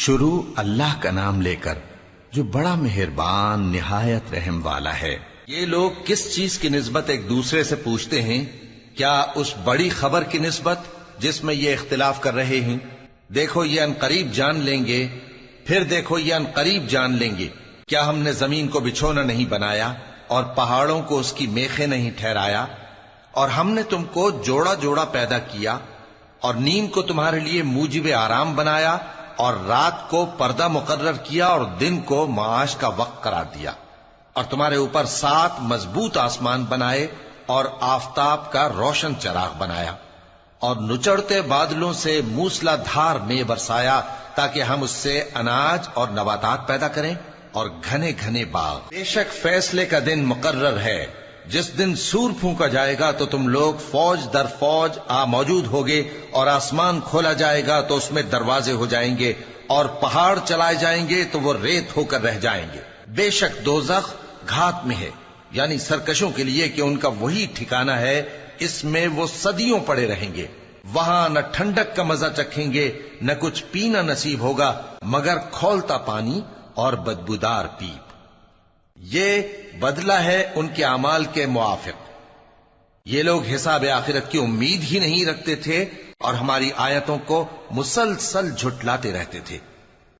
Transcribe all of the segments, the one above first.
شروع اللہ کا نام لے کر جو بڑا مہربان نہایت رحم والا ہے۔ یہ لوگ کس چیز کی نسبت ایک دوسرے سے پوچھتے ہیں؟ کیا اس بڑی خبر کی نسبت جس میں یہ اختلاف کر رہے ہیں؟ دیکھو یہ انقریب جان لیں گے، پھر دیکھو یہ انقریب جان لیں گے۔ کیا ہم نے زمین کو بچھونا نہیں بنایا اور پہاڑوں کو اس کی میخیں نہیں ٹھہرایا؟ اور ہم نے تم کو جوڑا جوڑا پیدا کیا اور نیند کو تمہارے لیے موجب آرام بنایا اور رات کو پردہ مقرر کیا اور دن کو معاش کا وقت قرار دیا، اور تمہارے اوپر 7 مضبوط آسمان بنائے اور آفتاب کا روشن چراغ بنایا، اور نچڑتے بادلوں سے موسلا دھار میں برسایا تاکہ ہم اس سے اناج اور نباتات پیدا کریں اور گھنے گھنے باغ۔ بے شک فیصلے کا دن مقرر ہے، جس دن سور پھونکا جائے گا تو تم لوگ فوج در فوج موجود ہوگے، اور آسمان کھولا جائے گا تو اس میں دروازے ہو جائیں گے، اور پہاڑ چلائے جائیں گے تو وہ ریت ہو کر رہ جائیں گے۔ بے شک دوزخ گھات میں ہے، یعنی سرکشوں کے لیے کہ ان کا وہی ٹھکانہ ہے، اس میں وہ صدیوں پڑے رہیں گے۔ وہاں نہ ٹھنڈک کا مزہ چکھیں گے، نہ کچھ پینا نصیب ہوگا مگر کھولتا پانی اور بدبودار پیپ۔ یہ بدلہ ہے ان کے اعمال کے موافق۔ یہ لوگ حساب آخرت کی امید ہی نہیں رکھتے تھے اور ہماری آیتوں کو مسلسل جھٹلاتے رہتے تھے،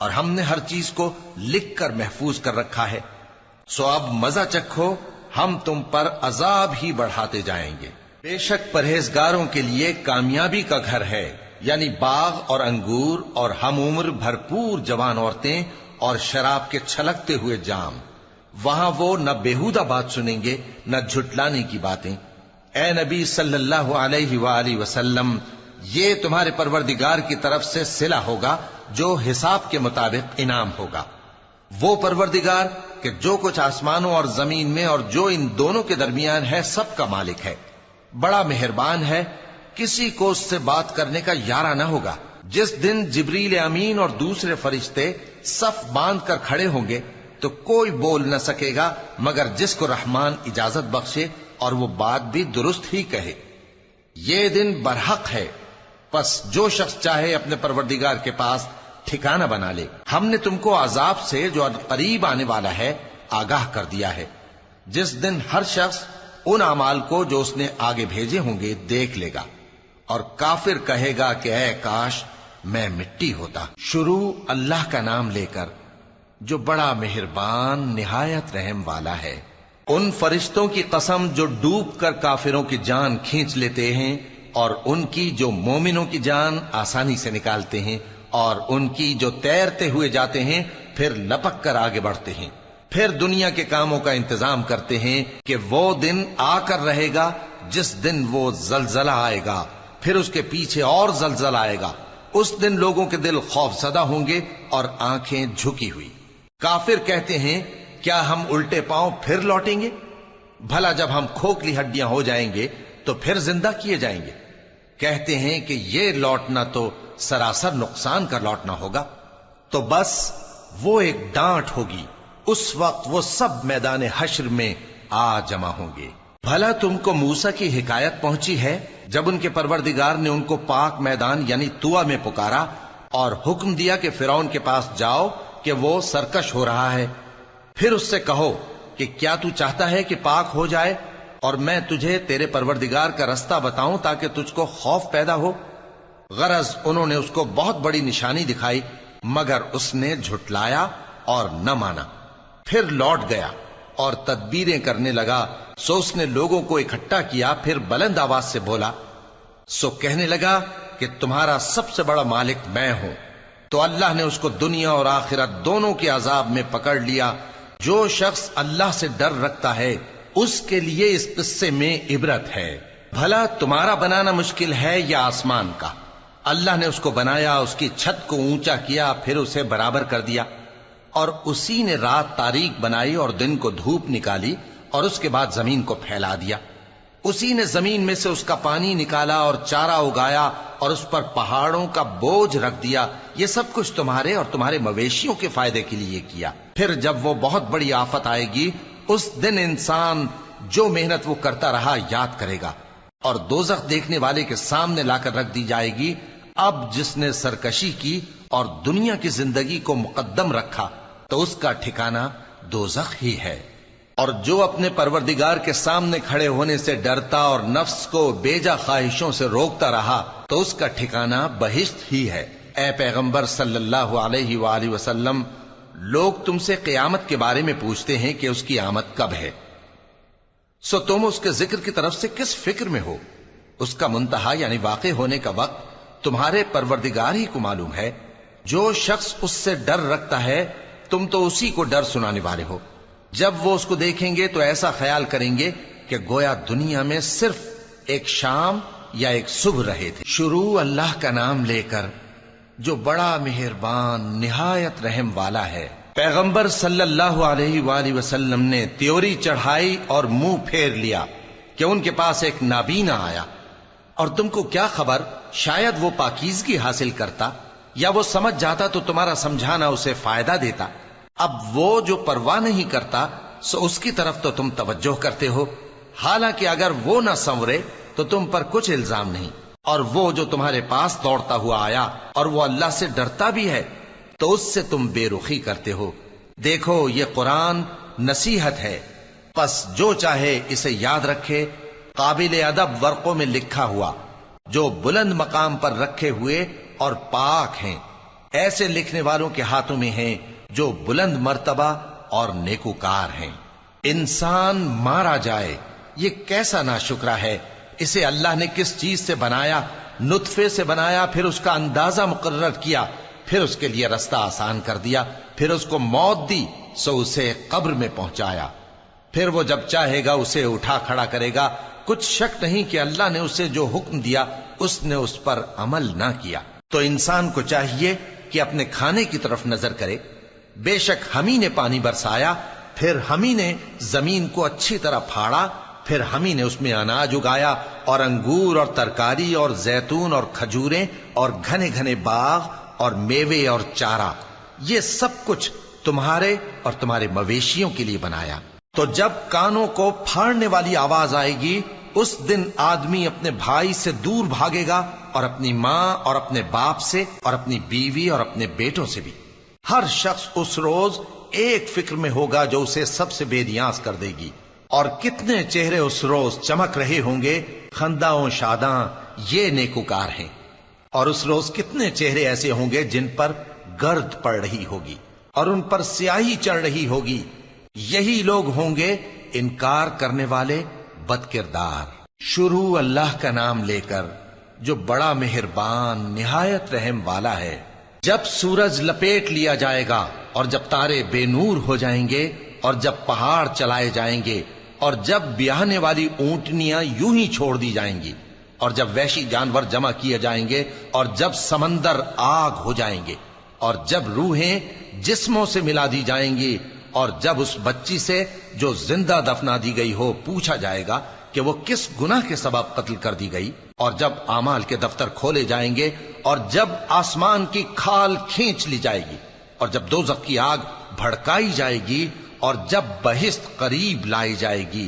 اور ہم نے ہر چیز کو لکھ کر محفوظ کر رکھا ہے۔ سو اب مزہ چکھو، ہم تم پر عذاب ہی بڑھاتے جائیں گے۔ بے شک پرہیزگاروں کے لیے کامیابی کا گھر ہے، یعنی باغ اور انگور اور ہم عمر بھرپور جوان عورتیں اور شراب کے چھلکتے ہوئے جام۔ وہاں وہ نہ بیہودہ بات سنیں گے نہ جھٹلانے کی باتیں۔ اے نبی صلی اللہ علیہ وآلہ وسلم، یہ تمہارے پروردگار کی طرف سے صلہ ہوگا جو حساب کے مطابق انعام ہوگا۔ وہ پروردگار کہ جو کچھ آسمانوں اور زمین میں اور جو ان دونوں کے درمیان ہے سب کا مالک ہے، بڑا مہربان ہے، کسی کو اس سے بات کرنے کا یارہ نہ ہوگا۔ جس دن جبریل امین اور دوسرے فرشتے صف باندھ کر کھڑے ہوں گے تو کوئی بول نہ سکے گا مگر جس کو رحمان اجازت بخشے، اور وہ بات بھی درست ہی کہے۔ یہ دن برحق ہے، پس جو شخص چاہے اپنے پروردگار کے پاس ٹھکانہ بنا لے۔ ہم نے تم کو عذاب سے جو قریب آنے والا ہے آگاہ کر دیا ہے، جس دن ہر شخص ان اعمال کو جو اس نے آگے بھیجے ہوں گے دیکھ لے گا، اور کافر کہے گا کہ اے کاش میں مٹی ہوتا۔ شروع اللہ کا نام لے کر جو بڑا مہربان نہایت رحم والا ہے۔ ان فرشتوں کی قسم جو ڈوب کر کافروں کی جان کھینچ لیتے ہیں، اور ان کی جو مومنوں کی جان آسانی سے نکالتے ہیں، اور ان کی جو تیرتے ہوئے جاتے ہیں پھر لپک کر آگے بڑھتے ہیں، پھر دنیا کے کاموں کا انتظام کرتے ہیں کہ وہ دن آ کر رہے گا جس دن وہ زلزلہ آئے گا، پھر اس کے پیچھے اور زلزلہ آئے گا۔ اس دن لوگوں کے دل خوف زدہ ہوں گے اور آنکھیں جھکی ہوئی۔ کافر کہتے ہیں کیا ہم الٹے پاؤں پھر لوٹیں گے؟ بھلا جب ہم کھوکھلی ہڈیاں ہو جائیں گے تو پھر زندہ کیے جائیں گے؟ کہتے ہیں کہ یہ لوٹنا تو سراسر نقصان کا لوٹنا ہوگا۔ تو بس وہ ایک ڈانٹ ہوگی، اس وقت وہ سب میدان حشر میں آ جمع ہوں گے۔ بھلا تم کو موسیٰ کی حکایت پہنچی ہے جب ان کے پروردگار نے ان کو پاک میدان یعنی طویٰ میں پکارا اور حکم دیا کہ فرعون کے پاس جاؤ کہ وہ سرکش ہو رہا ہے، پھر اس سے کہو کہ کیا تو چاہتا ہے کہ پاک ہو جائے اور میں تجھے تیرے پروردگار کا رستہ بتاؤں تاکہ تجھ کو خوف پیدا ہو؟ غرض انہوں نے اس کو بہت بڑی نشانی دکھائی مگر اس نے جھٹلایا اور نہ مانا، پھر لوٹ گیا اور تدبیریں کرنے لگا۔ سو اس نے لوگوں کو اکٹھا کیا، پھر بلند آواز سے بولا، سو کہنے لگا کہ تمہارا سب سے بڑا مالک میں ہوں۔ تو اللہ نے اس کو دنیا اور آخرت دونوں کے عذاب میں پکڑ لیا۔ جو شخص اللہ سے ڈر رکھتا ہے اس کے لیے اس قصے میں عبرت ہے۔ بھلا تمہارا بنانا مشکل ہے یا آسمان کا؟ اللہ نے اس کو بنایا، اس کی چھت کو اونچا کیا، پھر اسے برابر کر دیا، اور اسی نے رات تاریک بنائی اور دن کو دھوپ نکالی، اور اس کے بعد زمین کو پھیلا دیا۔ اسی نے زمین میں سے اس کا پانی نکالا اور چارہ اگایا اور اس پر پہاڑوں کا بوجھ رکھ دیا۔ یہ سب کچھ تمہارے اور تمہارے مویشیوں کے فائدے کے لیے کیا۔ پھر جب وہ بہت بڑی آفت آئے گی اس دن انسان جو محنت وہ کرتا رہا یاد کرے گا، اور دوزخ دیکھنے والے کے سامنے لا کر رکھ دی جائے گی۔ اب جس نے سرکشی کی اور دنیا کی زندگی کو مقدم رکھا تو اس کا ٹھکانہ دوزخ ہی ہے، اور جو اپنے پروردگار کے سامنے کھڑے ہونے سے ڈرتا اور نفس کو بیجا خواہشوں سے روکتا رہا تو اس کا ٹھکانہ بہشت ہی ہے۔ اے پیغمبر صلی اللہ علیہ وآلہ وسلم، لوگ تم سے قیامت کے بارے میں پوچھتے ہیں کہ اس کی آمد کب ہے، سو تم اس کے ذکر کی طرف سے کس فکر میں ہو؟ اس کا منتہا یعنی واقع ہونے کا وقت تمہارے پروردگار ہی کو معلوم ہے۔ جو شخص اس سے ڈر رکھتا ہے تم تو اسی کو ڈر سنانے والے ہو۔ جب وہ اس کو دیکھیں گے تو ایسا خیال کریں گے کہ گویا دنیا میں صرف ایک شام یا ایک صبح رہے تھے۔ شروع اللہ کا نام لے کر جو بڑا مہربان نہایت رحم والا ہے۔ پیغمبر صلی اللہ علیہ وآلہ وسلم نے تیوری چڑھائی اور منہ پھیر لیا کہ ان کے پاس ایک نابینا آیا، اور تم کو کیا خبر، شاید وہ پاکیزگی حاصل کرتا یا وہ سمجھ جاتا تو تمہارا سمجھانا اسے فائدہ دیتا۔ اب وہ جو پرواہ نہیں کرتا سو اس کی طرف تو تم توجہ کرتے ہو، حالانکہ اگر وہ نہ سنورے تو تم پر کچھ الزام نہیں۔ اور وہ جو تمہارے پاس دوڑتا ہوا آیا اور وہ اللہ سے ڈرتا بھی ہے تو اس سے تم بے رخی کرتے ہو۔ دیکھو یہ قرآن نصیحت ہے، پس جو چاہے اسے یاد رکھے، قابل ادب ورقوں میں لکھا ہوا، جو بلند مقام پر رکھے ہوئے اور پاک ہیں، ایسے لکھنے والوں کے ہاتھوں میں ہیں جو بلند مرتبہ اور نیکوکار ہیں۔ انسان مارا جائے، یہ کیسا ناشکرا ہے، اسے اللہ نے کس چیز سے بنایا؟ نطفے سے بنایا، پھر اس کا اندازہ مقرر کیا، پھر اس کے لیے رستہ آسان کر دیا، پھر اس کو موت دی سو اسے قبر میں پہنچایا، پھر وہ جب چاہے گا اسے اٹھا کھڑا کرے گا۔ کچھ شک نہیں کہ اللہ نے اسے جو حکم دیا اس نے اس پر عمل نہ کیا۔ تو انسان کو چاہیے کہ اپنے کھانے کی طرف نظر کرے۔ بے شک ہم ہی نے پانی برسایا، پھر ہم ہی نے زمین کو اچھی طرح پھاڑا، پھر ہم ہی نے اس میں اناج اگایا اور انگور اور ترکاری اور زیتون اور کھجوریں اور گھنے گھنے باغ اور میوے اور چارہ، یہ سب کچھ تمہارے اور تمہارے مویشیوں کے لیے بنایا۔ تو جب کانوں کو پھاڑنے والی آواز آئے گی اس دن آدمی اپنے بھائی سے دور بھاگے گا، اور اپنی ماں اور اپنے باپ سے اور اپنی بیوی اور اپنے بیٹوں سے بھی۔ ہر شخص اس روز ایک فکر میں ہوگا جو اسے سب سے بے نیاز کر دے گی۔ اور کتنے چہرے اس روز چمک رہے ہوں گے، خنداں و شاداں، یہ نیکوکار ہیں۔ اور اس روز کتنے چہرے ایسے ہوں گے جن پر گرد پڑ رہی ہوگی اور ان پر سیاہی چڑھ رہی ہوگی، یہی لوگ ہوں گے انکار کرنے والے بد کردار۔ شروع اللہ کا نام لے کر جو بڑا مہربان نہایت رحم والا ہے۔ جب سورج لپیٹ لیا جائے گا اور جب تارے بے نور ہو جائیں گے اور جب پہاڑ چلائے جائیں گے اور جب بیاہنے والی اونٹنیاں یوں ہی چھوڑ دی جائیں گی اور جب وحشی جانور جمع کیے جائیں گے اور جب سمندر آگ ہو جائیں گے اور جب روحیں جسموں سے ملا دی جائیں گی اور جب اس بچی سے جو زندہ دفنا دی گئی ہو پوچھا جائے گا کہ وہ کس گناہ کے سبب قتل کر دی گئی، اور جب اعمال کے دفتر کھولے جائیں گے اور جب آسمان کی کھال کھینچ لی جائے گی اور جب دوزخ کی آگ بھڑکائی جائے گی اور جب بہشت قریب لائی جائے گی،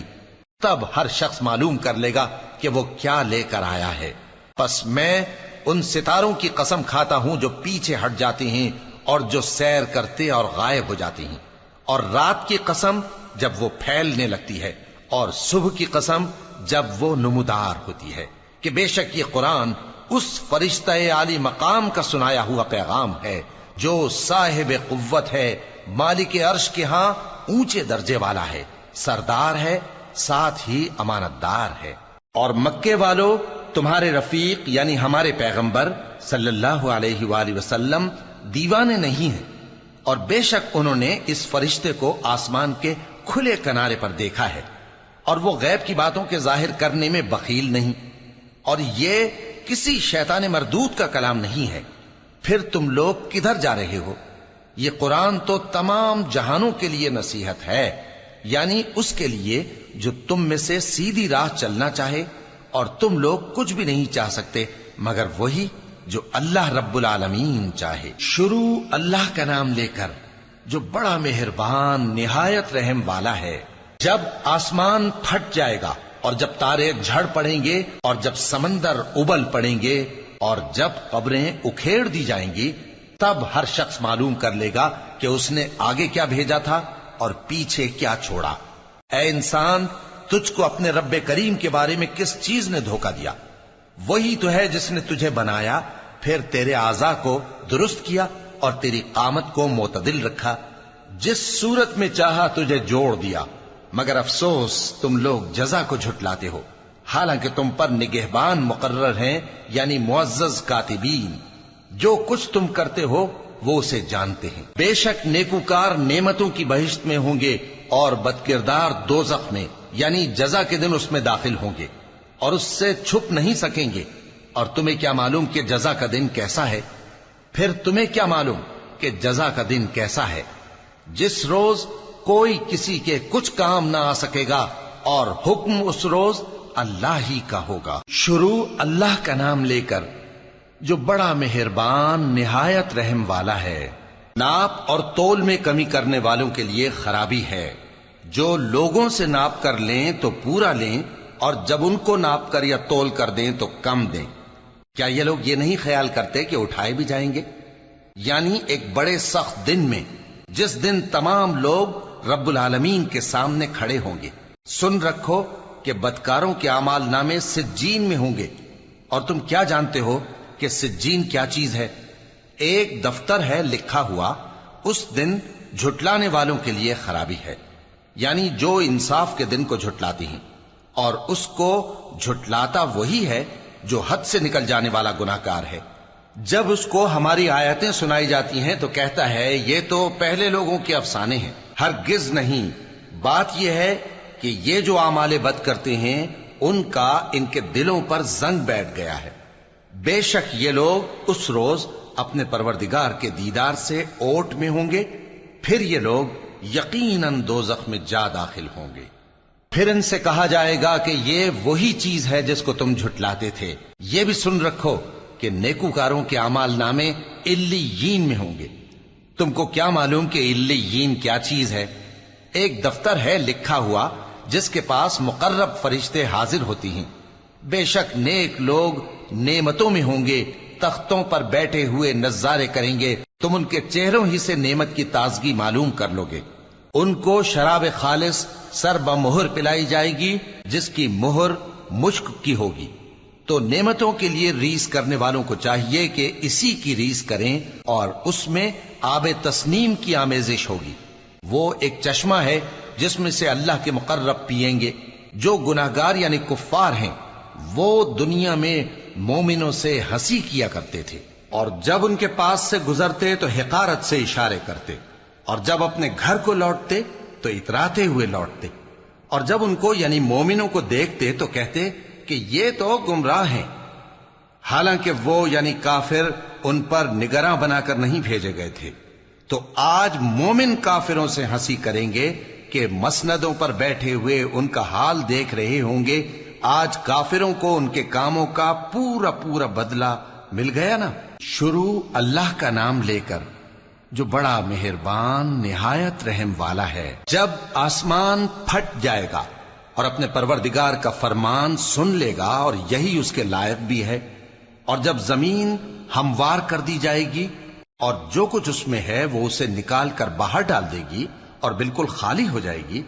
تب ہر شخص معلوم کر لے گا کہ وہ کیا لے کر آیا ہے۔ پس میں ان ستاروں کی قسم کھاتا ہوں جو پیچھے ہٹ جاتے ہیں اور جو سیر کرتے اور غائب ہو جاتے ہیں، اور رات کی قسم جب وہ پھیلنے لگتی ہے، اور صبح کی قسم جب وہ نمودار ہوتی ہے، کہ بے شک یہ قرآن اس فرشتہ عالی مقام کا سنایا ہوا پیغام ہے جو صاحب قوت ہے، مالک عرش کے ہاں اونچے درجے والا ہے، سردار ہے، ساتھ ہی امانت دار ہے۔ اور مکے والو، تمہارے رفیق یعنی ہمارے پیغمبر صلی اللہ علیہ وآلہ وسلم دیوانے نہیں ہیں، اور بے شک انہوں نے اس فرشتے کو آسمان کے کھلے کنارے پر دیکھا ہے، اور وہ غیب کی باتوں کے ظاہر کرنے میں بخیل نہیں، اور یہ کسی شیطان مردود کا کلام نہیں ہے۔ پھر تم لوگ کدھر جا رہے ہو؟ یہ قرآن تو تمام جہانوں کے لیے نصیحت ہے، یعنی اس کے لیے جو تم میں سے سیدھی راہ چلنا چاہے، اور تم لوگ کچھ بھی نہیں چاہ سکتے مگر وہی جو اللہ رب العالمین چاہے۔ شروع اللہ کا نام لے کر جو بڑا مہربان نہایت رحم والا ہے۔ جب آسمان پھٹ جائے گا اور جب تارے جھڑ پڑیں گے اور جب سمندر ابل پڑیں گے اور جب قبریں اکھیڑ دی جائیں گی، تب ہر شخص معلوم کر لے گا کہ اس نے آگے کیا بھیجا تھا اور پیچھے کیا چھوڑا۔ اے انسان، تجھ کو اپنے رب کریم کے بارے میں کس چیز نے دھوکہ دیا؟ وہی تو ہے جس نے تجھے بنایا، پھر تیرے اعضاء کو درست کیا اور تیری قامت کو معتدل رکھا، جس صورت میں چاہا تجھے جوڑ دیا۔ مگر افسوس تم لوگ جزا کو جھٹلاتے ہو، حالانکہ تم پر نگہبان مقرر ہیں، یعنی معزز کاتبین۔ جو کچھ تم کرتے ہو وہ اسے جانتے ہیں۔ بے شک نیکوکار نعمتوں کی بہشت میں ہوں گے اور بدکردار دوزخ میں، یعنی جزا کے دن اس میں داخل ہوں گے اور اس سے چھپ نہیں سکیں گے۔ اور تمہیں کیا معلوم کہ جزا کا دن کیسا ہے؟ پھر تمہیں کیا معلوم کہ جزا کا دن کیسا ہے؟ جس روز کوئی کسی کے کچھ کام نہ آ سکے گا اور حکم اس روز اللہ ہی کا ہوگا۔ شروع اللہ کا نام لے کر جو بڑا مہربان نہایت رحم والا ہے۔ ناپ اور تول میں کمی کرنے والوں کے لیے خرابی ہے۔ جو لوگوں سے ناپ کر لیں تو پورا لیں، اور جب ان کو ناپ کر یا تول کر دیں تو کم دیں۔ کیا یہ لوگ یہ نہیں خیال کرتے کہ اٹھائے بھی جائیں گے؟ یعنی ایک بڑے سخت دن میں، جس دن تمام لوگ رب العالمین کے سامنے کھڑے ہوں گے۔ سن رکھو کہ بدکاروں کے اعمال نامے سجین میں ہوں گے، اور تم کیا جانتے ہو کہ سجین کیا چیز ہے؟ ایک دفتر ہے لکھا ہوا، اس دن جھٹلانے والوں کے لیے خرابی ہے، یعنی جو انصاف کے دن کو جھٹلاتی ہیں، اور اس کو جھٹلاتا وہی ہے جو حد سے نکل جانے والا گناہگار ہے۔ جب اس کو ہماری آیتیں سنائی جاتی ہیں تو کہتا ہے یہ تو پہلے لوگوں کے افسانے ہیں۔ ہرگز نہیں، بات یہ ہے کہ یہ جو اعمال بد کرتے ہیں ان کا ان کے دلوں پر زنگ بیٹھ گیا ہے۔ بے شک یہ لوگ اس روز اپنے پروردگار کے دیدار سے اوٹ میں ہوں گے، پھر یہ لوگ یقیناً دوزخ میں جا داخل ہوں گے۔ پھر ان سے کہا جائے گا کہ یہ وہی چیز ہے جس کو تم جھٹلاتے تھے۔ یہ بھی سن رکھو کہ نیکوکاروں کے اعمال نامے علیین میں ہوں گے۔ تم کو کیا معلوم کہ علیین کیا چیز ہے؟ ایک دفتر ہے لکھا ہوا جس کے پاس مقرب فرشتے حاضر ہوتی ہیں۔ بے شک نیک لوگ نعمتوں میں ہوں گے، تختوں پر بیٹھے ہوئے نظارے کریں گے، تم ان کے چہروں ہی سے نعمت کی تازگی معلوم کر لو گے۔ ان کو شراب خالص سر بمہر پلائی جائے گی جس کی مہر مشک کی ہوگی۔ تو نعمتوں کے لیے ریس کرنے والوں کو چاہیے کہ اسی کی ریس کریں، اور اس میں آب تسنیم کی آمیزش ہوگی۔ وہ ایک چشمہ ہے جس میں سے اللہ کے مقرب پیئیں گے۔ جو گناہگار یعنی کفار ہیں وہ دنیا میں مومنوں سے ہنسی کیا کرتے تھے، اور جب ان کے پاس سے گزرتے تو حقارت سے اشارے کرتے، اور جب اپنے گھر کو لوٹتے تو اتراتے ہوئے لوٹتے، اور جب ان کو یعنی مومنوں کو دیکھتے تو کہتے کہ یہ تو گمراہ ہیں، حالانکہ وہ یعنی کافر ان پر نگراں بنا کر نہیں بھیجے گئے تھے۔ تو آج مومن کافروں سے ہنسی کریں گے کہ مسندوں پر بیٹھے ہوئے ان کا حال دیکھ رہے ہوں گے۔ آج کافروں کو ان کے کاموں کا پورا پورا بدلہ مل گیا نا۔ شروع اللہ کا نام لے کر جو بڑا مہربان نہایت رحم والا ہے۔ جب آسمان پھٹ جائے گا اور اپنے پروردگار کا فرمان سن لے گا، اور یہی اس کے لائق بھی ہے، اور جب زمین ہموار کر دی جائے گی اور جو کچھ اس میں ہے وہ اسے نکال کر باہر ڈال دے گی اور بالکل خالی ہو جائے گی،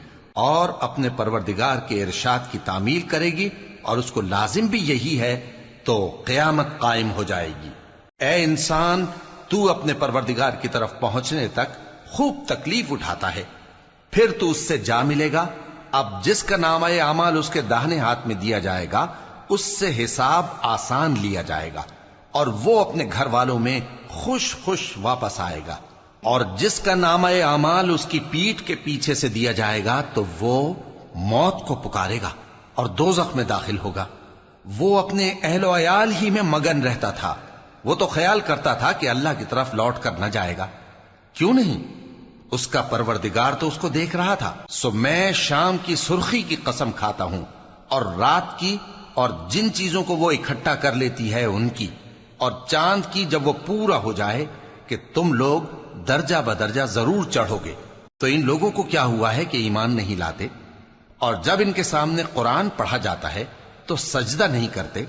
اور اپنے پروردگار کے ارشاد کی تعمیل کرے گی، اور اس کو لازم بھی یہی ہے، تو قیامت قائم ہو جائے گی۔ اے انسان، تو اپنے پروردگار کی طرف پہنچنے تک خوب تکلیف اٹھاتا ہے، پھر تو اس سے جا ملے گا۔ اب جس کا نامہ اعمال اس کے داہنے ہاتھ میں دیا جائے گا اس سے حساب آسان لیا جائے گا، اور وہ اپنے گھر والوں میں خوش خوش واپس آئے گا۔ اور جس کا نامہ اعمال اس کی پیٹھ کے پیچھے سے دیا جائے گا تو وہ موت کو پکارے گا اور دوزخ میں داخل ہوگا۔ وہ اپنے اہل و عیال ہی میں مگن رہتا تھا، وہ تو خیال کرتا تھا کہ اللہ کی طرف لوٹ کر نہ جائے گا، کیوں نہیں؟ اس کا پروردگار تو اس کو دیکھ رہا تھا۔ سو میں شام کی سرخی کی قسم کھاتا ہوں، اور رات کی، اور جن چیزوں کو وہ اکٹھا کر لیتی ہے ان کی، اور چاند کی جب وہ پورا ہو جائے، کہ تم لوگ درجہ بدرجہ ضرور چڑھو گے۔ تو ان لوگوں کو کیا ہوا ہے کہ ایمان نہیں لاتے؟ اور جب ان کے سامنے قرآن پڑھا جاتا ہے تو سجدہ نہیں کرتے،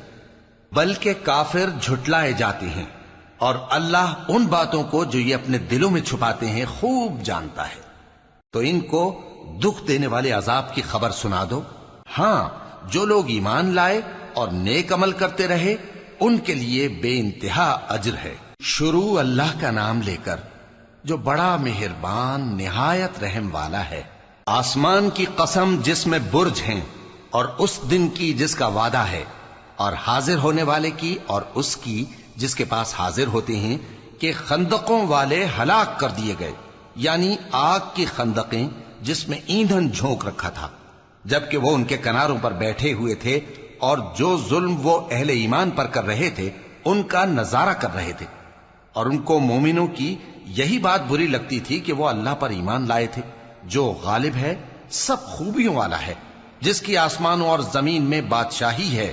بلکہ کافر جھٹلائے جاتے ہیں۔ اور اللہ ان باتوں کو جو یہ اپنے دلوں میں چھپاتے ہیں خوب جانتا ہے۔ تو ان کو دکھ دینے والے عذاب کی خبر سنا دو۔ ہاں، جو لوگ ایمان لائے اور نیک عمل کرتے رہے ان کے لیے بے انتہا اجر ہے۔ شروع اللہ کا نام لے کر جو بڑا مہربان نہایت رحم والا ہے۔ آسمان کی قسم جس میں برج ہیں، اور اس دن کی جس کا وعدہ ہے، اور حاضر ہونے والے کی اور اس کی جس کے پاس حاضر ہوتے ہیں، کہ خندقوں والے ہلاک کر دیے گئے، یعنی آگ کی خندقیں جس میں ایندھن جھونک رکھا تھا، جبکہ وہ ان کے کناروں پر بیٹھے ہوئے تھے اور جو ظلم وہ اہل ایمان پر کر رہے تھے ان کا نظارہ کر رہے تھے، اور ان کو مومنوں کی یہی بات بری لگتی تھی کہ وہ اللہ پر ایمان لائے تھے جو غالب ہے، سب خوبیوں والا ہے، جس کی آسمانوں اور زمین میں بادشاہی ہے،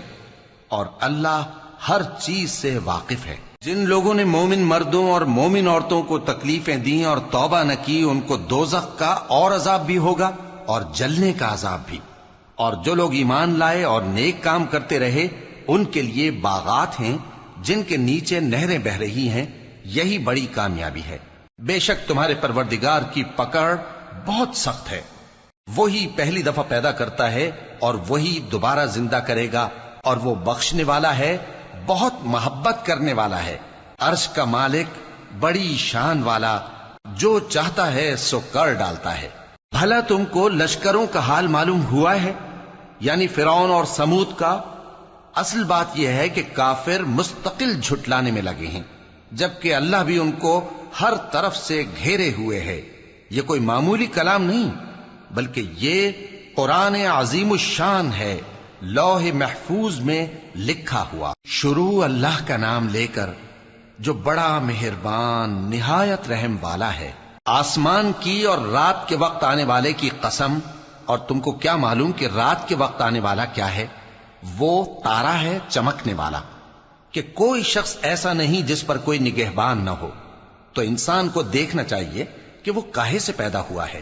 اور اللہ ہر چیز سے واقف ہے۔ جن لوگوں نے مومن مردوں اور مومن عورتوں کو تکلیفیں دیں اور توبہ نہ کی، ان کو دوزخ کا اور عذاب بھی ہوگا اور جلنے کا عذاب بھی۔ اور جو لوگ ایمان لائے اور نیک کام کرتے رہے ان کے لیے باغات ہیں جن کے نیچے نہریں بہ رہی ہیں، یہی بڑی کامیابی ہے۔ بے شک تمہارے پروردگار کی پکڑ بہت سخت ہے، وہی پہلی دفعہ پیدا کرتا ہے اور وہی دوبارہ زندہ کرے گا، اور وہ بخشنے والا ہے، بہت محبت کرنے والا ہے، عرش کا مالک، بڑی شان والا، جو چاہتا ہے سو کر ڈالتا ہے۔ بھلا تم کو لشکروں کا حال معلوم ہوا ہے، یعنی فرعون اور سمود کا؟ اصل بات یہ ہے کہ کافر مستقل جھٹلانے میں لگے ہیں، جبکہ اللہ بھی ان کو ہر طرف سے گھیرے ہوئے ہے۔ یہ کوئی معمولی کلام نہیں، بلکہ یہ قرآن عظیم الشان ہے، لوح محفوظ میں لکھا ہوا۔ شروع اللہ کا نام لے کر جو بڑا مہربان نہایت رحم والا ہے۔ آسمان کی اور رات کے وقت آنے والے کی قسم، اور تم کو کیا معلوم کہ رات کے وقت آنے والا کیا ہے؟ وہ تارا ہے چمکنے والا، کہ کوئی شخص ایسا نہیں جس پر کوئی نگہبان نہ ہو۔ تو انسان کو دیکھنا چاہیے کہ وہ کاہے سے پیدا ہوا ہے۔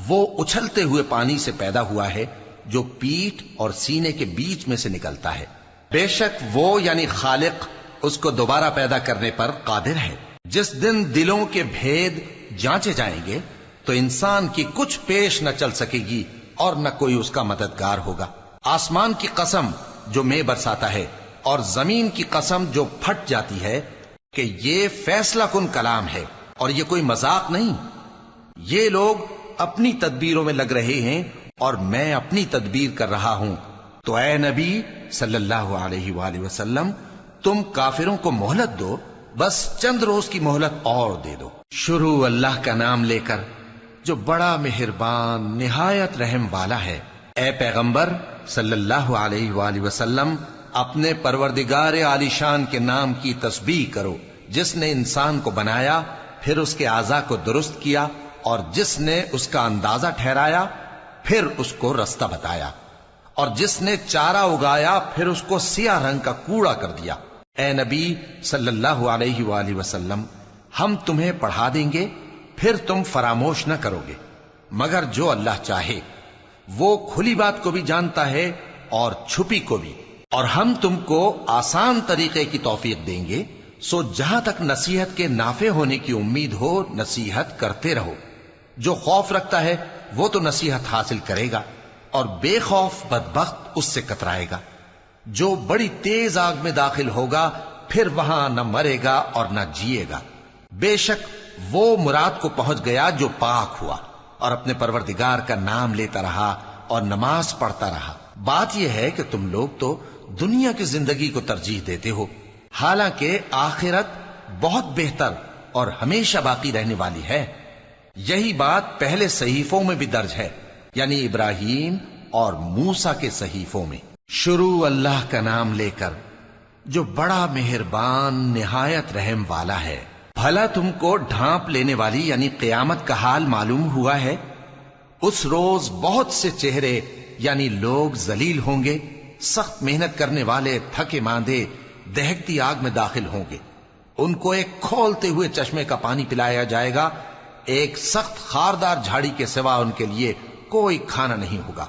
وہ اچھلتے ہوئے پانی سے پیدا ہوا ہے جو پیٹھ اور سینے کے بیچ میں سے نکلتا ہے۔ بے شک وہ یعنی خالق اس کو دوبارہ پیدا کرنے پر قادر ہے۔ جس دن دلوں کے بھید جانچے جائیں گے تو انسان کی کچھ پیش نہ چل سکے گی اور نہ کوئی اس کا مددگار ہوگا۔ آسمان کی قسم جو مے برساتا ہے، اور زمین کی قسم جو پھٹ جاتی ہے، کہ یہ فیصلہ کن کلام ہے اور یہ کوئی مذاق نہیں۔ یہ لوگ اپنی تدبیروں میں لگ رہے ہیں اور میں اپنی تدبیر کر رہا ہوں۔ تو اے نبی صلی اللہ علیہ وآلہ وسلم، تم کافروں کو مہلت دو، بس چند روز کی مہلت اور دے دو۔ شروع اللہ کا نام لے کر جو بڑا مہربان نہایت رحم والا ہے۔ اے پیغمبر صلی اللہ علیہ وآلہ وسلم، اپنے پروردگار عالی شان کے نام کی تسبیح کرو، جس نے انسان کو بنایا، پھر اس کے اعضاء کو درست کیا، اور جس نے اس کا اندازہ ٹھہرایا، پھر اس کو رستہ بتایا، اور جس نے چارہ اگایا، پھر اس کو سیاہ رنگ کا کوڑا کر دیا۔ اے نبی صلی اللہ علیہ وآلہ وسلم، ہم تمہیں پڑھا دیں گے، پھر تم فراموش نہ کرو گے، مگر جو اللہ چاہے۔ وہ کھلی بات کو بھی جانتا ہے اور چھپی کو بھی، اور ہم تم کو آسان طریقے کی توفیق دیں گے، سو جہاں تک نصیحت کے نافع ہونے کی امید ہو نصیحت کرتے رہو۔ جو خوف رکھتا ہے وہ تو نصیحت حاصل کرے گا، اور بے خوف بدبخت اس سے کترائے گا۔ جو بڑی تیز آگ میں داخل ہوگا، پھر وہاں نہ مرے گا اور نہ جیے گا۔ بے شک وہ مراد کو پہنچ گیا جو پاک ہوا اور اپنے پروردگار کا نام لیتا رہا اور نماز پڑھتا رہا۔ بات یہ ہے کہ تم لوگ تو دنیا کی زندگی کو ترجیح دیتے ہو، حالانکہ آخرت بہت بہتر اور ہمیشہ باقی رہنے والی ہے۔ یہی بات پہلے صحیفوں میں بھی درج ہے، یعنی ابراہیم اور موسیٰ کے صحیفوں میں۔ شروع اللہ کا نام لے کر جو بڑا مہربان نہایت رحم والا ہے۔ بھلا تم کو ڈھانپ لینے والی یعنی قیامت کا حال معلوم ہوا ہے؟ اس روز بہت سے چہرے یعنی لوگ ذلیل ہوں گے، سخت محنت کرنے والے تھکے ماندے دہکتی آگ میں داخل ہوں گے۔ ان کو ایک کھولتے ہوئے چشمے کا پانی پلایا جائے گا، ایک سخت خاردار جھاڑی کے سوا ان کے لیے کوئی کھانا نہیں ہوگا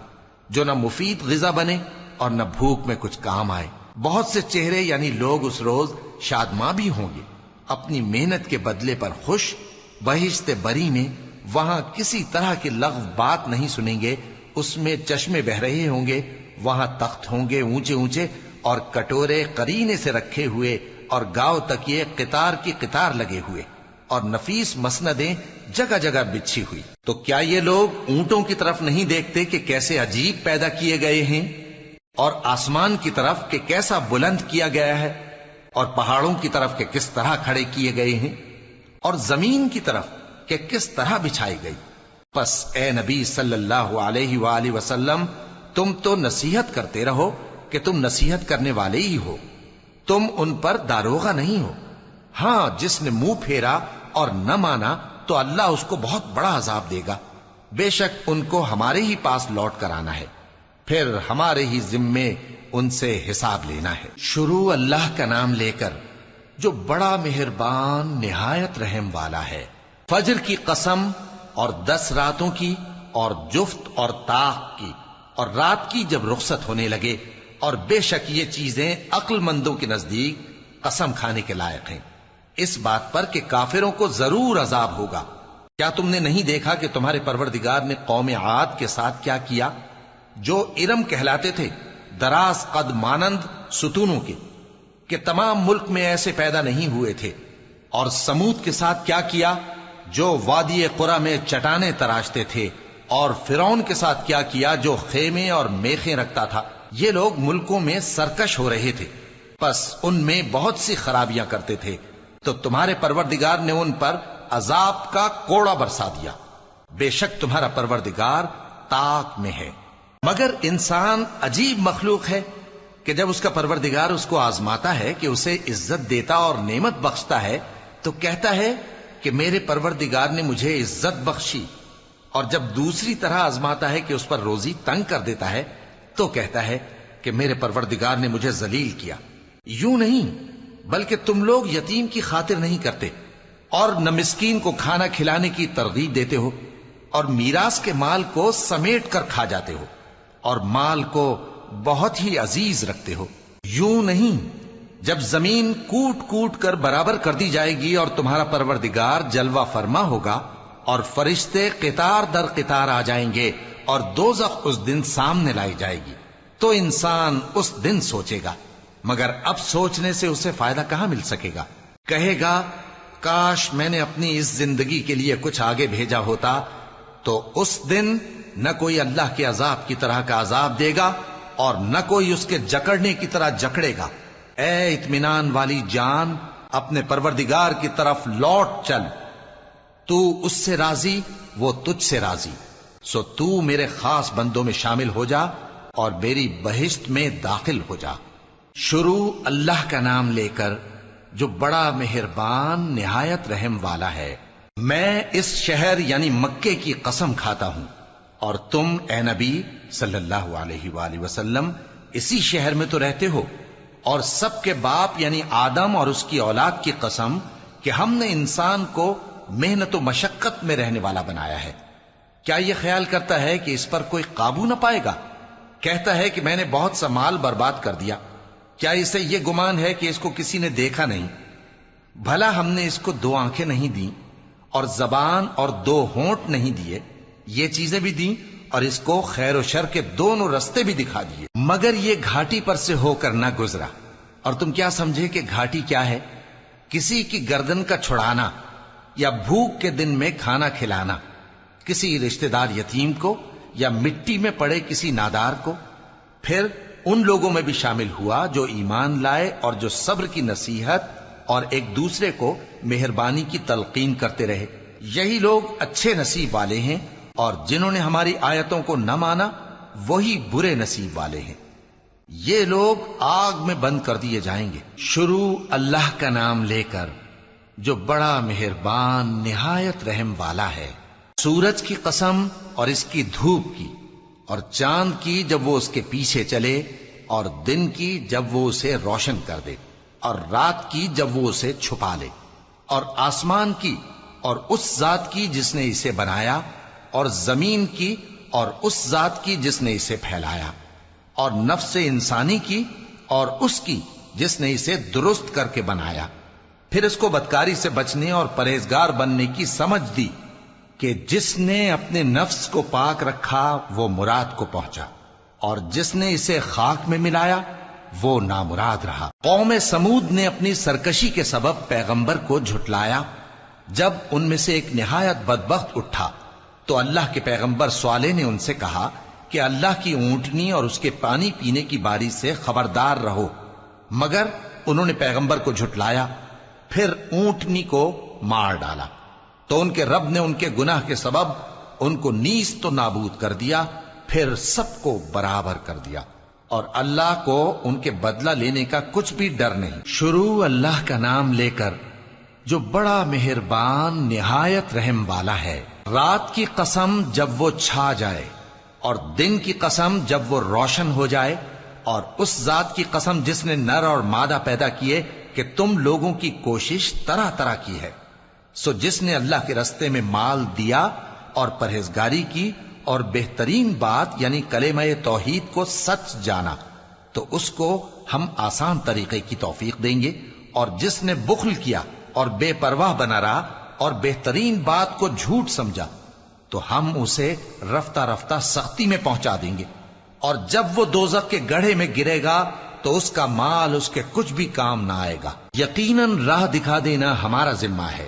جو نہ مفید غذا بنے اور نہ بھوک میں کچھ کام آئے۔ بہت سے چہرے یعنی لوگ اس روز شادماں بھی ہوں گے، اپنی محنت کے بدلے پر خوش، بہشت بری میں وہاں کسی طرح کی لغو بات نہیں سنیں گے، اس میں چشمے بہ رہے ہوں گے، وہاں تخت ہوں گے اونچے اونچے اور کٹورے قرینے سے رکھے ہوئے اور گاؤ تکیے قطار کی قطار لگے ہوئے اور نفیس مسندیں جگہ جگہ بچھی ہوئی۔ تو کیا یہ لوگ اونٹوں کی طرف نہیں دیکھتے کہ کیسے عجیب پیدا کیے گئے ہیں، اور آسمان کی طرف کہ کیسا بلند کیا گیا ہے، اور پہاڑوں کی طرف کہ کس طرح کھڑے کیے گئے ہیں، اور زمین کی طرف کہ کس طرح بچھائی گئی؟ پس اے نبی صلی اللہ علیہ وآلہ وسلم، تم تو نصیحت کرتے رہو کہ تم نصیحت کرنے والے ہی ہو، تم ان پر داروغہ نہیں ہو۔ ہاں، جس نے منہ پھیرا اور نہ مانا تو اللہ اس کو بہت بڑا عذاب دے گا، بے شک ان کو ہمارے ہی پاس لوٹ کر آنا ہے، پھر ہمارے ہی ذمے ان سے حساب لینا ہے۔ شروع اللہ کا نام لے کر جو بڑا مہربان نہایت رحم والا ہے۔ فجر کی قسم اور 10 راتوں کی اور جفت اور طاق کی اور رات کی جب رخصت ہونے لگے، اور بے شک یہ چیزیں عقل مندوں کے نزدیک قسم کھانے کے لائق ہیں، اس بات پر کہ کافروں کو ضرور عذاب ہوگا۔ کیا تم نے نہیں دیکھا کہ تمہارے پروردگار نے قوم عاد کے ساتھ کیا کیا، جو ارم کہلاتے تھے، دراز قد مانند ستونوں کے، کہ تمام ملک میں ایسے پیدا نہیں ہوئے تھے؟ اور سمود کے ساتھ کیا کیا، جو وادی قرا میں چٹانیں تراشتے تھے؟ اور فرعون کے ساتھ کیا کیا، جو خیمے اور میخیں رکھتا تھا؟ یہ لوگ ملکوں میں سرکش ہو رہے تھے، پس ان میں بہت سی خرابیاں کرتے تھے، تو تمہارے پروردگار نے ان پر عذاب کا کوڑا برسا دیا۔ بے شک تمہارا پروردگار طاق میں ہے۔ مگر انسان عجیب مخلوق ہے کہ جب اس کا پروردگار اس کو آزماتا ہے کہ اسے عزت دیتا اور نعمت بخشتا ہے تو کہتا ہے کہ میرے پروردگار نے مجھے عزت بخشی، اور جب دوسری طرح آزماتا ہے کہ اس پر روزی تنگ کر دیتا ہے تو کہتا ہے کہ میرے پروردگار نے مجھے ذلیل کیا۔ یوں نہیں، بلکہ تم لوگ یتیم کی خاطر نہیں کرتے، اور نہ مسکین کو کھانا کھلانے کی ترغیب دیتے ہو، اور میراث کے مال کو سمیٹ کر کھا جاتے ہو، اور مال کو بہت ہی عزیز رکھتے ہو۔ یوں نہیں، جب زمین کوٹ کوٹ کر برابر کر دی جائے گی اور تمہارا پروردگار جلوہ فرما ہوگا اور فرشتے قطار در قطار آ جائیں گے اور دوزخ اس دن سامنے لائی جائے گی، تو انسان اس دن سوچے گا، مگر اب سوچنے سے اسے فائدہ کہاں مل سکے گا؟ کہے گا کاش میں نے اپنی اس زندگی کے لیے کچھ آگے بھیجا ہوتا، تو اس دن نہ کوئی اللہ کے عذاب کی طرح کا عذاب دے گا اور نہ کوئی اس کے جکڑنے کی طرح جکڑے گا۔ اے اطمینان والی جان، اپنے پروردگار کی طرف لوٹ چل، تو اس سے راضی، وہ تجھ سے راضی، سو تو میرے خاص بندوں میں شامل ہو جا اور میری بہشت میں داخل ہو جا۔ شروع اللہ کا نام لے کر جو بڑا مہربان نہایت رحم والا ہے۔ میں اس شہر یعنی مکے کی قسم کھاتا ہوں، اور تم اے نبی صلی اللہ علیہ وآلہ وسلم اسی شہر میں تو رہتے ہو، اور سب کے باپ یعنی آدم اور اس کی اولاد کی قسم کہ ہم نے انسان کو محنت و مشقت میں رہنے والا بنایا ہے۔ کیا یہ خیال کرتا ہے کہ اس پر کوئی قابو نہ پائے گا؟ کہتا ہے کہ میں نے بہت سا مال برباد کر دیا۔ کیا اسے یہ گمان ہے کہ اس کو کسی نے دیکھا نہیں؟ بھلا ہم نے اس کو 2 آنکھیں نہیں دیں، اور زبان اور 2 ہونٹ نہیں دیے؟ یہ چیزیں بھی دیں اور اس کو خیر و شر کے دونوں رستے بھی دکھا دیے، مگر یہ گھاٹی پر سے ہو کر نہ گزرا۔ اور تم کیا سمجھے کہ گھاٹی کیا ہے؟ کسی کی گردن کا چھڑانا، یا بھوک کے دن میں کھانا کھلانا، کسی رشتہ دار یتیم کو، یا مٹی میں پڑے کسی نادار کو۔ پھر ان لوگوں میں بھی شامل ہوا جو ایمان لائے اور جو صبر کی نصیحت اور ایک دوسرے کو مہربانی کی تلقین کرتے رہے۔ یہی لوگ اچھے نصیب والے ہیں، اور جنہوں نے ہماری آیتوں کو نہ مانا وہی برے نصیب والے ہیں۔ یہ لوگ آگ میں بند کر دیے جائیں گے۔ شروع اللہ کا نام لے کر جو بڑا مہربان نہایت رحم والا ہے۔ سورج کی قسم اور اس کی دھوپ کی، اور چاند کی جب وہ اس کے پیچھے چلے، اور دن کی جب وہ اسے روشن کر دے، اور رات کی جب وہ اسے چھپا لے، اور آسمان کی اور اس ذات کی جس نے اسے بنایا، اور زمین کی اور اس ذات کی جس نے اسے پھیلایا، اور نفس انسانی کی اور اس کی جس نے اسے درست کر کے بنایا۔ پھر اس کو بدکاری سے بچنے اور پرہیزگار بننے کی سمجھ دی کہ جس نے اپنے نفس کو پاک رکھا وہ مراد کو پہنچا، اور جس نے اسے خاک میں ملایا وہ نامراد رہا۔ قوم سمود نے اپنی سرکشی کے سبب پیغمبر کو جھٹلایا۔ جب ان میں سے ایک نہایت بدبخت اٹھا تو اللہ کے پیغمبر صالح نے ان سے کہا کہ اللہ کی اونٹنی اور اس کے پانی پینے کی باری سے خبردار رہو، مگر انہوں نے پیغمبر کو جھٹلایا، پھر اونٹنی کو مار ڈالا تو ان کے رب نے ان کے گناہ کے سبب ان کو نیست و نابود کر دیا، پھر سب کو برابر کر دیا، اور اللہ کو ان کے بدلہ لینے کا کچھ بھی ڈر نہیں۔ شروع اللہ کا نام لے کر جو بڑا مہربان نہایت رحم والا ہے۔ رات کی قسم جب وہ چھا جائے، اور دن کی قسم جب وہ روشن ہو جائے، اور اس ذات کی قسم جس نے نر اور مادہ پیدا کیے کہ تم لوگوں کی کوشش طرح طرح کی ہے۔ سو جس نے اللہ کے رستے میں مال دیا اور پرہیزگاری کی اور بہترین بات یعنی کلمہ توحید کو سچ جانا، تو اس کو ہم آسان طریقے کی توفیق دیں گے، اور جس نے بخل کیا اور بے پرواہ بنا رہا اور بہترین بات کو جھوٹ سمجھا، تو ہم اسے رفتہ رفتہ سختی میں پہنچا دیں گے، اور جب وہ دوزخ کے گڑھے میں گرے گا تو اس کا مال اس کے کچھ بھی کام نہ آئے گا۔ یقیناً راہ دکھا دینا ہمارا ذمہ ہے،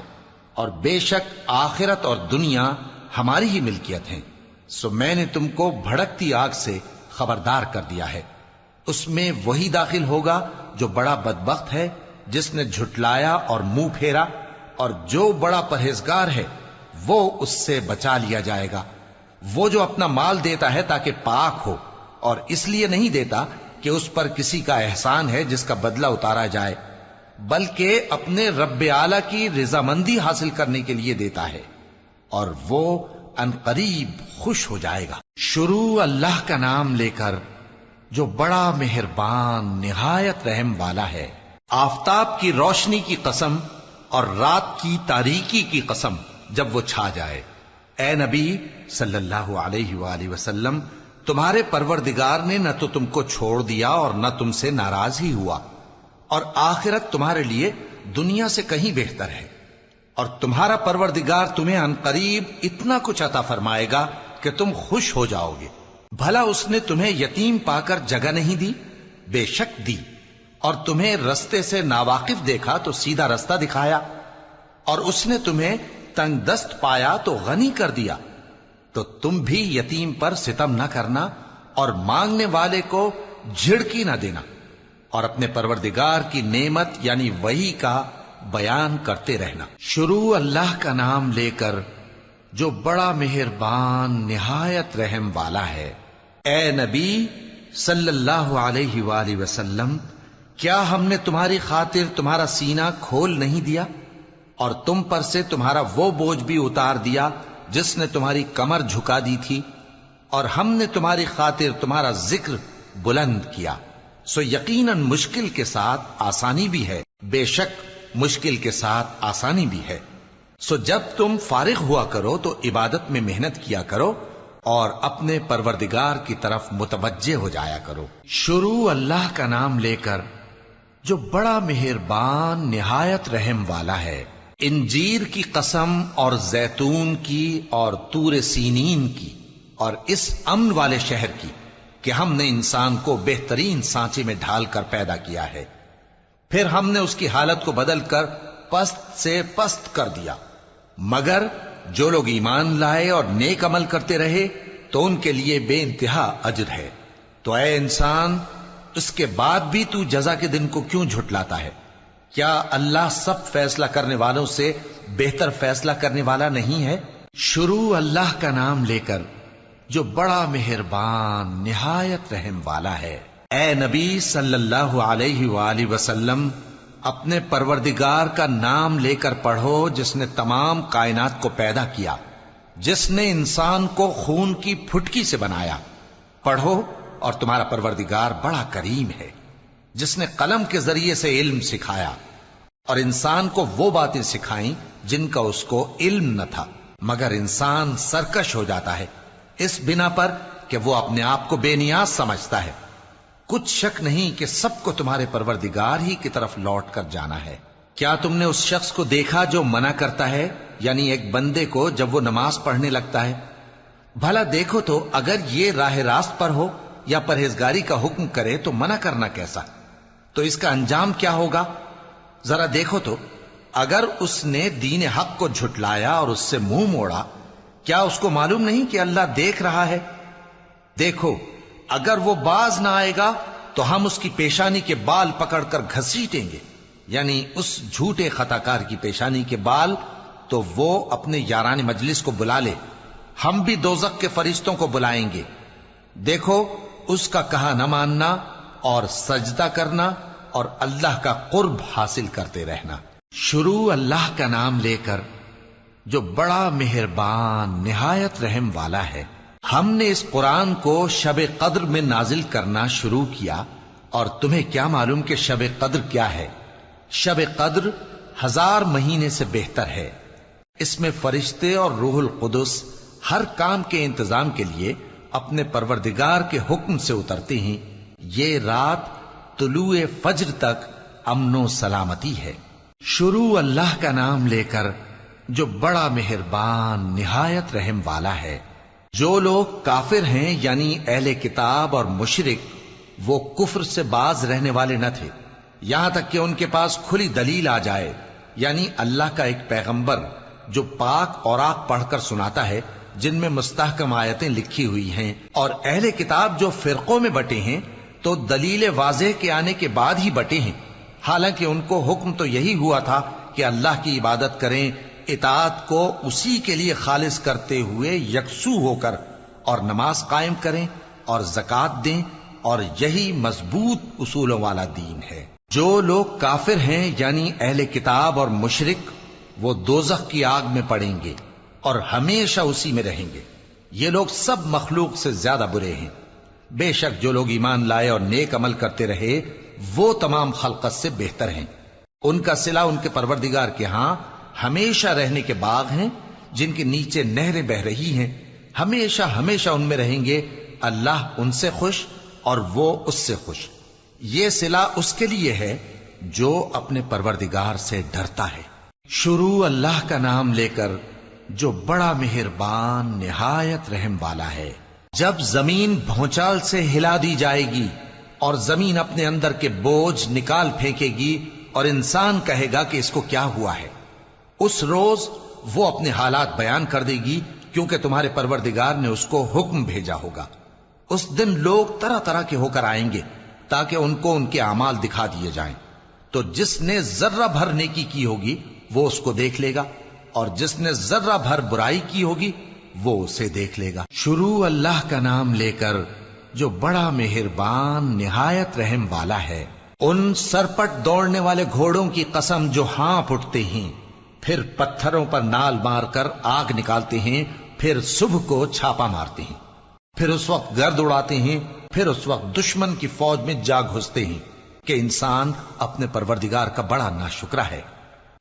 اور بے شک آخرت اور دنیا ہماری ہی ملکیت ہیں۔ سو میں نے تم کو بھڑکتی آگ سے خبردار کر دیا ہے، اس میں وہی داخل ہوگا جو بڑا بدبخت ہے، جس نے جھٹلایا اور منہ پھیرا، اور جو بڑا پرہیزگار ہے وہ اس سے بچا لیا جائے گا۔ وہ جو اپنا مال دیتا ہے تاکہ پاک ہو، اور اس لیے نہیں دیتا کہ اس پر کسی کا احسان ہے جس کا بدلہ اتارا جائے، بلکہ اپنے رب اعلی کی رضامندی حاصل کرنے کے لیے دیتا ہے، اور وہ ان قریب خوش ہو جائے گا۔ شروع اللہ کا نام لے کر جو بڑا مہربان نہایت رحم والا ہے۔ آفتاب کی روشنی کی قسم اور رات کی تاریکی کی قسم جب وہ چھا جائے۔ اے نبی صلی اللہ علیہ وآلہ وسلم، تمہارے پروردگار نے نہ تو تم کو چھوڑ دیا اور نہ تم سے ناراض ہی ہوا، اور آخرت تمہارے لیے دنیا سے کہیں بہتر ہے، اور تمہارا پروردگار تمہیں عنقریب اتنا کچھ عطا فرمائے گا کہ تم خوش ہو جاؤ گے۔ بھلا اس نے تمہیں یتیم پا کر جگہ نہیں دی؟ بے شک دی، اور تمہیں رستے سے ناواقف دیکھا تو سیدھا رستہ دکھایا، اور اس نے تمہیں تنگ دست پایا تو غنی کر دیا۔ تو تم بھی یتیم پر ستم نہ کرنا، اور مانگنے والے کو جھڑکی نہ دینا، اور اپنے پروردگار کی نعمت یعنی وحی کا بیان کرتے رہنا۔ شروع اللہ کا نام لے کر جو بڑا مہربان نہایت رحم والا ہے۔ اے نبی صلی اللہ علیہ وآلہ وسلم، کیا ہم نے تمہاری خاطر تمہارا سینہ کھول نہیں دیا، اور تم پر سے تمہارا وہ بوجھ بھی اتار دیا جس نے تمہاری کمر جھکا دی تھی، اور ہم نے تمہاری خاطر تمہارا ذکر بلند کیا۔ سو یقیناً مشکل کے ساتھ آسانی بھی ہے، بے شک مشکل کے ساتھ آسانی بھی ہے۔ سو جب تم فارغ ہوا کرو تو عبادت میں محنت کیا کرو، اور اپنے پروردگار کی طرف متوجہ ہو جایا کرو۔ شروع اللہ کا نام لے کر جو بڑا مہربان نہایت رحم والا ہے۔ انجیر کی قسم، اور زیتون کی، اور طور سینین کی، اور اس امن والے شہر کی کہ ہم نے انسان کو بہترین سانچے میں ڈھال کر پیدا کیا ہے، پھر ہم نے اس کی حالت کو بدل کر پست سے پست کر دیا، مگر جو لوگ ایمان لائے اور نیک عمل کرتے رہے تو ان کے لیے بے انتہا اجر ہے۔ تو اے انسان، اس کے بعد بھی تو جزا کے دن کو کیوں جھٹلاتا ہے؟ کیا اللہ سب فیصلہ کرنے والوں سے بہتر فیصلہ کرنے والا نہیں ہے؟ شروع اللہ کا نام لے کر جو بڑا مہربان نہایت رحم والا ہے۔ اے نبی صلی اللہ علیہ وآلہ وسلم، اپنے پروردگار کا نام لے کر پڑھو جس نے تمام کائنات کو پیدا کیا، جس نے انسان کو خون کی پھٹکی سے بنایا۔ پڑھو، اور تمہارا پروردگار بڑا کریم ہے، جس نے قلم کے ذریعے سے علم سکھایا، اور انسان کو وہ باتیں سکھائیں جن کا اس کو علم نہ تھا، مگر انسان سرکش ہو جاتا ہے اس بنا پر کہ وہ اپنے آپ کو بے نیاز سمجھتا ہے۔ کچھ شک نہیں کہ سب کو تمہارے پروردگار ہی کی طرف لوٹ کر جانا ہے۔ کیا تم نے اس شخص کو دیکھا جو منع کرتا ہے، یعنی ایک بندے کو جب وہ نماز پڑھنے لگتا ہے؟ بھلا دیکھو تو اگر یہ راہ راست پر ہو یا پرہیزگاری کا حکم کرے تو منع کرنا کیسا؟ تو اس کا انجام کیا ہوگا؟ ذرا دیکھو تو اگر اس نے دین حق کو جھٹلایا اور اس سے منہ موڑا، کیا اس کو معلوم نہیں کہ اللہ دیکھ رہا ہے؟ دیکھو اگر وہ باز نہ آئے گا تو ہم اس کی پیشانی کے بال پکڑ کر گھسیٹیں گے، یعنی اس جھوٹے خطا کار کی پیشانی کے بال، تو وہ اپنے یاران مجلس کو بلا لے، ہم بھی دوزخ کے فرشتوں کو بلائیں گے۔ دیکھو اس کا کہا نہ ماننا اور سجدہ کرنا اور اللہ کا قرب حاصل کرتے رہنا۔ شروع اللہ کا نام لے کر جو بڑا مہربان نہایت رحم والا ہے۔ ہم نے اس قرآن کو شب قدر میں نازل کرنا شروع کیا، اور تمہیں کیا معلوم کہ شب قدر کیا ہے؟ شب قدر 1000 مہینے سے بہتر ہے۔ اس میں فرشتے اور روح القدس ہر کام کے انتظام کے لیے اپنے پروردگار کے حکم سے اترتے ہیں۔ یہ رات طلوع فجر تک امن و سلامتی ہے۔ شروع اللہ کا نام لے کر جو بڑا مہربان نہایت رحم والا ہے۔ جو لوگ کافر ہیں یعنی اہل کتاب اور مشرک، وہ کفر سے باز رہنے والے نہ تھے یہاں تک کہ ان کے پاس کھلی دلیل آ جائے، یعنی اللہ کا ایک پیغمبر جو پاک اوراق پڑھ کر سناتا ہے جن میں مستحکم آیتیں لکھی ہوئی ہیں، اور اہل کتاب جو فرقوں میں بٹے ہیں تو دلیل واضح کے آنے کے بعد ہی بٹے ہیں، حالانکہ ان کو حکم تو یہی ہوا تھا کہ اللہ کی عبادت کریں، اطاعت کو اسی کے لیے خالص کرتے ہوئے یکسو ہو کر، اور نماز قائم کریں اور زکوٰۃ دیں، اور یہی مضبوط اصولوں والا دین ہے۔ جو لوگ کافر ہیں یعنی اہل کتاب اور مشرک، وہ دوزخ کی آگ میں پڑیں گے اور ہمیشہ اسی میں رہیں گے۔ یہ لوگ سب مخلوق سے زیادہ برے ہیں۔ بے شک جو لوگ ایمان لائے اور نیک عمل کرتے رہے وہ تمام خلقت سے بہتر ہیں۔ ان کا صلہ ان کے پروردگار کے ہاں ہمیشہ رہنے کے باغ ہیں جن کے نیچے نہریں بہ رہی ہیں، ہمیشہ ہمیشہ ان میں رہیں گے۔ اللہ ان سے خوش اور وہ اس سے خوش۔ یہ صلہ اس کے لیے ہے جو اپنے پروردگار سے ڈرتا ہے۔ شروع اللہ کا نام لے کر جو بڑا مہربان نہایت رحم والا ہے۔ جب زمین بھونچال سے ہلا دی جائے گی اور زمین اپنے اندر کے بوجھ نکال پھینکے گی اور انسان کہے گا کہ اس کو کیا ہوا ہے، اس روز وہ اپنے حالات بیان کر دے گی، کیونکہ تمہارے پروردگار نے اس کو حکم بھیجا ہوگا۔ اس دن لوگ طرح طرح کے ہو کر آئیں گے تاکہ ان کو ان کے اعمال دکھا دیے جائیں، تو جس نے ذرہ بھر نیکی کی ہوگی وہ اس کو دیکھ لے گا، اور جس نے ذرہ بھر برائی کی ہوگی وہ اسے دیکھ لے گا۔ شروع اللہ کا نام لے کر جو بڑا مہربان نہایت رحم والا ہے۔ ان سرپٹ دوڑنے والے گھوڑوں کی قسم جو ہانپ اٹھتے ہیں، پھر پتھروں پر نال مار کر آگ نکالتے ہیں، پھر صبح کو چھاپا مارتے ہیں، پھر اس وقت گرد اڑاتے ہیں، پھر اس وقت دشمن کی فوج میں جا گھستے ہیں کہ انسان اپنے پروردگار کا بڑا ناشکرا ہے،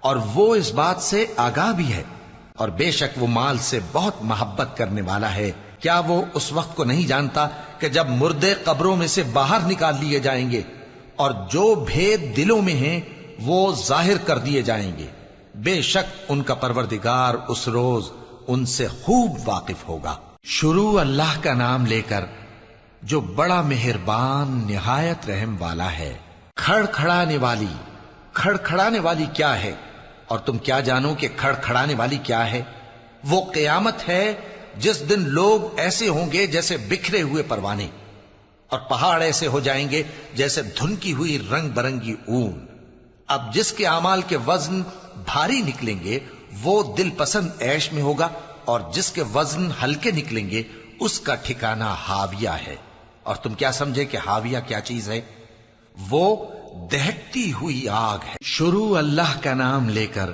اور وہ اس بات سے آگاہ بھی ہے، اور بے شک وہ مال سے بہت محبت کرنے والا ہے۔ کیا وہ اس وقت کو نہیں جانتا کہ جب مردے قبروں میں سے باہر نکال لیے جائیں گے اور جو بھید دلوں میں ہیں وہ ظاہر کر دیے جائیں گے، بے شک ان کا پروردگار اس روز ان سے خوب واقف ہوگا۔ شروع اللہ کا نام لے کر جو بڑا مہربان نہایت رحم والا ہے۔ کھڑکھڑانے والی، کھڑکھڑانے والی کیا ہے؟ اور تم کیا جانو کہ کھڑکھڑانے والی کیا ہے؟ وہ قیامت ہے جس دن لوگ ایسے ہوں گے جیسے بکھرے ہوئے پروانے، اور پہاڑ ایسے ہو جائیں گے جیسے دھنکی ہوئی رنگ برنگی اون۔ اب جس کے اعمال کے وزن بھاری نکلیں گے وہ دل پسند عیش میں ہوگا، اور جس کے وزن ہلکے نکلیں گے اس کا ٹھکانہ ہاویہ ہے۔ اور تم کیا سمجھے کہ ہاویہ کیا چیز ہے؟ وہ دہکتی ہوئی آگ ہے۔ شروع اللہ کا نام لے کر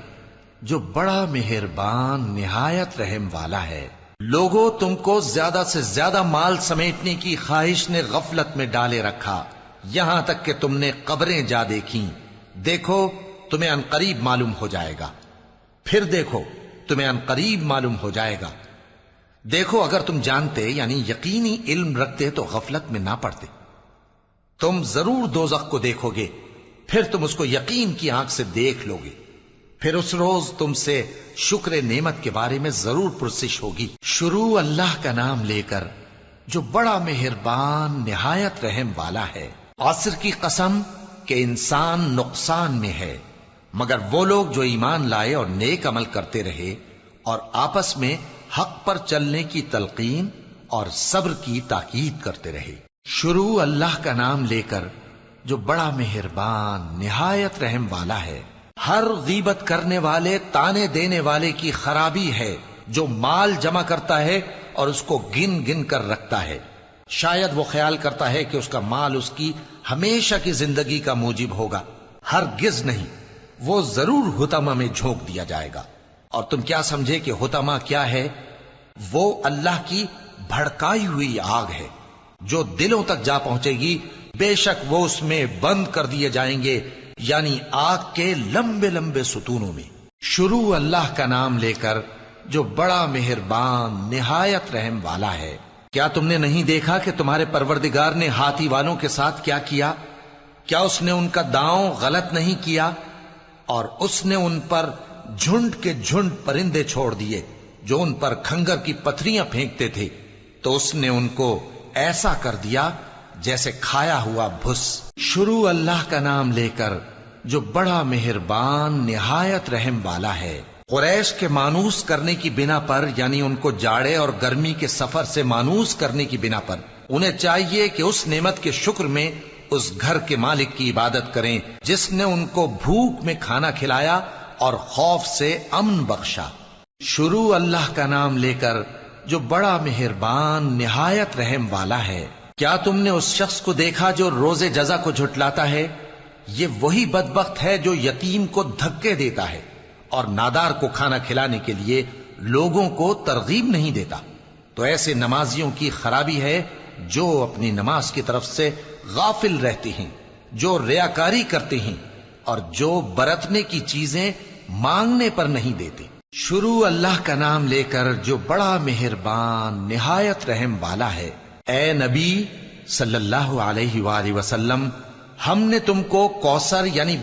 جو بڑا مہربان نہایت رحم والا ہے۔ لوگوں، تم کو زیادہ سے زیادہ مال سمیٹنے کی خواہش نے غفلت میں ڈالے رکھا، یہاں تک کہ تم نے قبریں جا دیکھیں۔ دیکھو تمہیں عنقریب معلوم ہو جائے گا، پھر دیکھو تمہیں عنقریب معلوم ہو جائے گا۔ دیکھو اگر تم جانتے یعنی یقینی علم رکھتے تو غفلت میں نہ پڑتے۔ تم ضرور دوزخ کو دیکھو گے، پھر تم اس کو یقین کی آنکھ سے دیکھ لو گے، پھر اس روز تم سے شکر نعمت کے بارے میں ضرور پرسش ہوگی۔ شروع اللہ کا نام لے کر جو بڑا مہربان نہایت رحم والا ہے۔ عصر کی قسم کہ انسان نقصان میں ہے مگر وہ لوگ جو ایمان لائے اور نیک عمل کرتے رہے اور آپس میں حق پر چلنے کی تلقین اور صبر کی تاکید کرتے رہے۔ شروع اللہ کا نام لے کر جو بڑا مہربان نہایت رحم والا ہے۔ ہر غیبت کرنے والے تانے دینے والے کی خرابی ہے جو مال جمع کرتا ہے اور اس کو گن گن کر رکھتا ہے، شاید وہ خیال کرتا ہے کہ اس کا مال اس کی ہمیشہ کی زندگی کا موجب ہوگا، ہرگز نہیں، وہ ضرور حطمہ میں جھونک دیا جائے گا۔ اور تم کیا سمجھے کہ حطمہ کیا ہے؟ وہ اللہ کی بھڑکائی ہوئی آگ ہے جو دلوں تک جا پہنچے گی، بے شک وہ اس میں بند کر دیے جائیں گے، یعنی آگ کے لمبے لمبے ستونوں میں۔ شروع اللہ کا نام لے کر جو بڑا مہربان نہایت رحم والا ہے۔ کیا تم نے نہیں دیکھا کہ تمہارے پروردگار نے ہاتھی والوں کے ساتھ کیا کیا؟ کیا اس نے ان کا داؤں غلط نہیں کیا؟ اور اس نے ان پر جھنڈ کے جھنڈ پرندے چھوڑ دیے جو ان پر کھنگر کی پتھریاں پھینکتے تھے، تو اس نے ان کو ایسا کر دیا جیسے کھایا ہوا بھس۔ شروع اللہ کا نام لے کر جو بڑا مہربان نہایت رحم والا ہے۔ قریش کے مانوس کرنے کی بنا پر، یعنی ان کو جاڑے اور گرمی کے سفر سے مانوس کرنے کی بنا پر، انہیں چاہیے کہ اس نعمت کے شکر میں اس گھر کے مالک کی عبادت کریں جس نے ان کو بھوک میں کھانا کھلایا اور خوف سے امن بخشا۔ شروع اللہ کا نام لے کر جو بڑا مہربان نہایت رحم والا ہے۔ کیا تم نے اس شخص کو دیکھا جو روز جزا کو جھٹلاتا ہے؟ یہ وہی بدبخت ہے جو یتیم کو دھکے دیتا ہے اور نادار کو کھانا کھلانے کے لیے لوگوں کو ترغیب نہیں دیتا۔ تو ایسے نمازیوں کی خرابی ہے جو اپنی نماز کی طرف سے غافل رہتے ہیں، جو ریاکاری کرتے ہیں اور جو برتنے کی چیزیں مانگنے پر نہیں دیتے۔ شروع اللہ کا نام لے کر جو بڑا مہربان نہایت رحم والا ہے۔ اے نبی صلی اللہ علیہ وآلہ وسلم، ہم نے تم کو کوثر یعنی